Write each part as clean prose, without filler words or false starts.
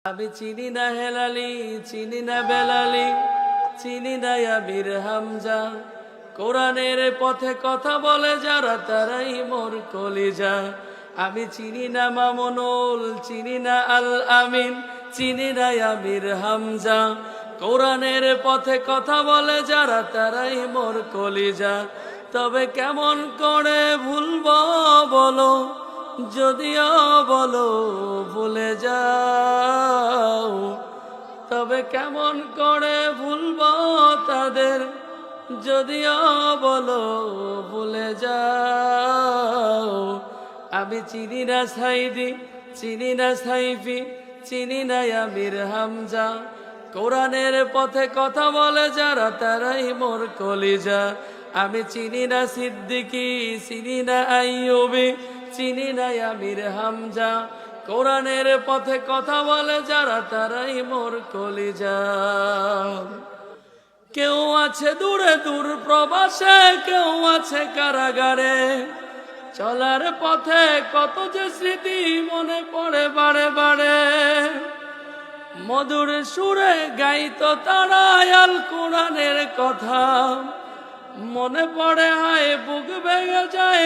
আমি চিনি না হেলালি, চিনি না বেলালি, চিনি না আমির হামজা। কোরআনের পথে কথা বলে যারা তারাই মোর কলিজা। আমি চিনি না মামুনুল, চিনি না আল আমিন, চিনি না আমির হামজা। কোরআনের পথে কথা বলে যারা তারাই মোর কলিজা। তবে কেমন করে ভুলবো বলো, যদিও বলো ভুলে যাও। তবে কেমন করে ভুলবো তাদের, যদিও বলো ভুলে যাও। আমি চিনি না সাইদি, চিনি না সাইফি, চিনি না আমির হামজা। কোরআনের পথে কথা বলে যারা তারাই মোর কলিজা। আমি চিনি না সিদ্দিকি, চিনি না আইয়ুবি, চিনি না আমির হামজা। কোরআনের পথে কথা বলে যারা তারাই মোর কলিজা। কেউ আছে দূরে দূর প্রবাসে, কেউ আছে কারাগারে। চলার পথে কত যে স্মৃতি মনে পড়ে বারে বারে। মধুর সুরে গাইতো তারা আল কোরআনের কথা। মনে পড়ে হায় বুক ভেঙে যায়,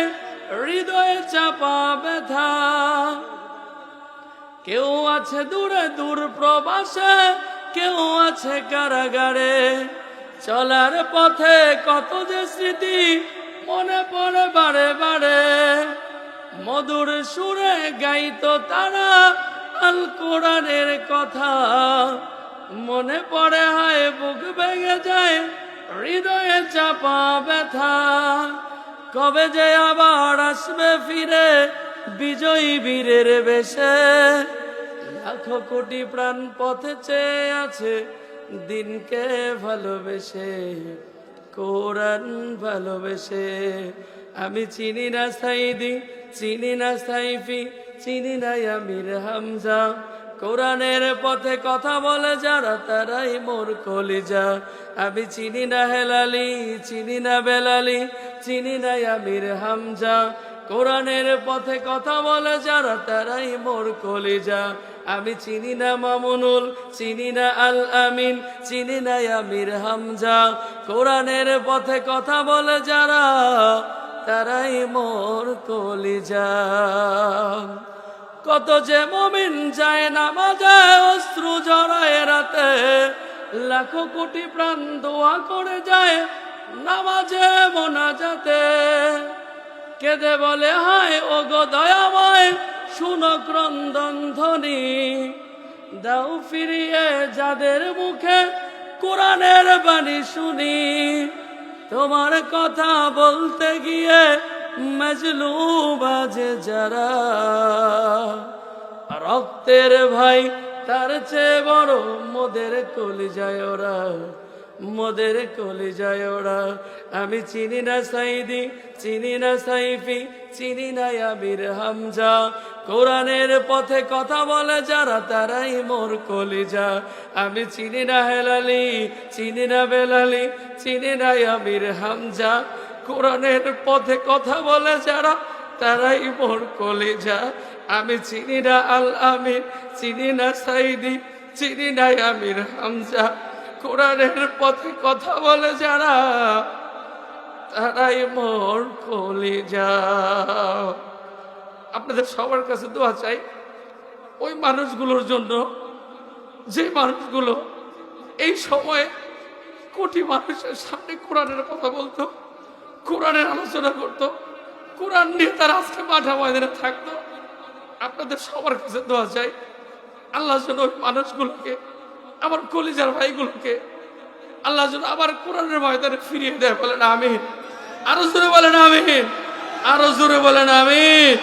হৃদয়ে চাপা ব্যথা। কেউ আছে দূরে দূর প্রবাসে, কেউ আছে কারাগারে। চলার পথে কত যে স্মৃতি মনে পড়ে বারে বারে। মধুর সুরে গাইতো তারা আল কোরআনের কথা। মনে পড়ে হায় বুক ভেঙে যায়, হৃদয়ে চাপা ব্যথা। কবে যে আবার আসবে ফিরে বিজয়ী বীরের বেশে। লাখো কোটি প্রাণ পথে চেয়ে আছে দিনকে ভালোবেসে, কোরআন ভালোবেসে। আমি চিনি না সাইদি, চিনি না সাইফি, চিনি না আমির হামজা। কোরআনের পথে কথা বলে যারা তারাই মোর কলিজা। আমি চিনি না হেলালি, চিনি না বেলালি, চিনি না আমির হামজা। কোরআনের পথে কথা বলে যারা তারাই মোর কলিজা। আমি চিনি না মামুনুল, চিনি না আল আমিন, চিনি না আমির হামজা। কোরআনের পথে কথা বলে যারা তারাই মোর কলিজা। কত যে মুমিন যায় নামাজে অশ্রু ঝরায় রাতে। লাখো কোটি প্রাণ দোয়া করে যায় নামাজে মোনাজাতে। কেঁদে বলে হায় ওগো দয়াময়, শুনো ক্রন্দন ধ্বনি। দাও ফিরিয়ে যাদের মুখে কোরআনের বাণী শুনি। তোমার কথা বলতে গিয়ে মজলুম আজে যারা। রক্তের ভাই তার চেয়ে বড় মোদের কলিজায় ওরা, মোদের কলিজায় ওরা। আমি চিনি না সাইদি, চিনি না সাইফি, চিনি না আমির হামজা। কোরআনের পথে কথা বলে যারা তারাই মোর কলিজা। আমি চিনি না হেলালি, চিনি না বেলালি, চিনি না আমির হামজা। কোরআনের পথে কথা বলে যারা তারাই মোর কলিজা। আমি চিনি না আল আমিন, চিনি না সাইদি, চিনি না আমির হামজা। কোরআনের পথে কথা বলে যারা তারাই মোর কলিজা। আপনাদের সবার কাছে দোয়া চাই ওই মানুষগুলোর জন্য, যে মানুষগুলো এই সময়ে কোটি মানুষের সামনে কোরআনের কথা বলতো, কোরআনের আলোচনা করতো, কোরআন নিয়ে তারা আজকে মাঠা ময়দানে থাকতো। আপনাদের সবার কাছে দোয়া চাই আল্লাহ যেন ওই মানুষগুলোকে, আমার কলিজার ভাইগুলোকে আল্লাহ যেন আবার কোরআনের ময়দানে ফিরিয়ে দেয়। বলেন আমিন। আরো জোরে বলেন আমিন, আরো জোরে বলেন আমিন।